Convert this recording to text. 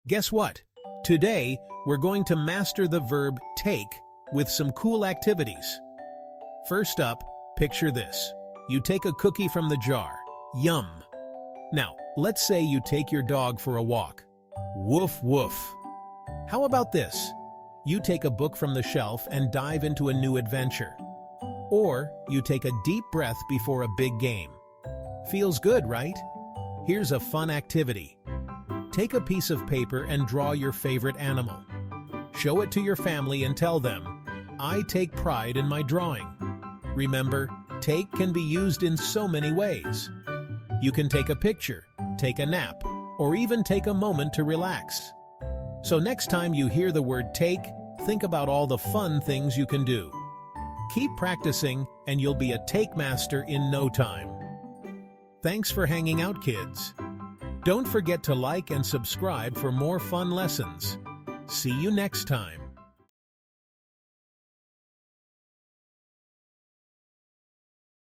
Guess what? Today, we're going to master the verb take with some cool activities. First up, picture this. You take a cookie from the jar. Yum! Now, let's say you take your dog for a walk. Woof woof. How about this? You take a book from the shelf and dive into a new adventure. Or you take a deep breath before a big game. Feels good, right? Here's a fun activity. Take a piece of paper and draw your favorite animal. Show it to your family and tell them, "I take pride in my drawing." Remember, take can be used in so many ways. You can take a picture, take a nap, or even take a moment to relax. So next time you hear the word take, think about all the fun things you can do. Keep practicing, and you'll be a take master in no time. Thanks for hanging out, kids. Don't forget to like and subscribe for more fun lessons. See you next time.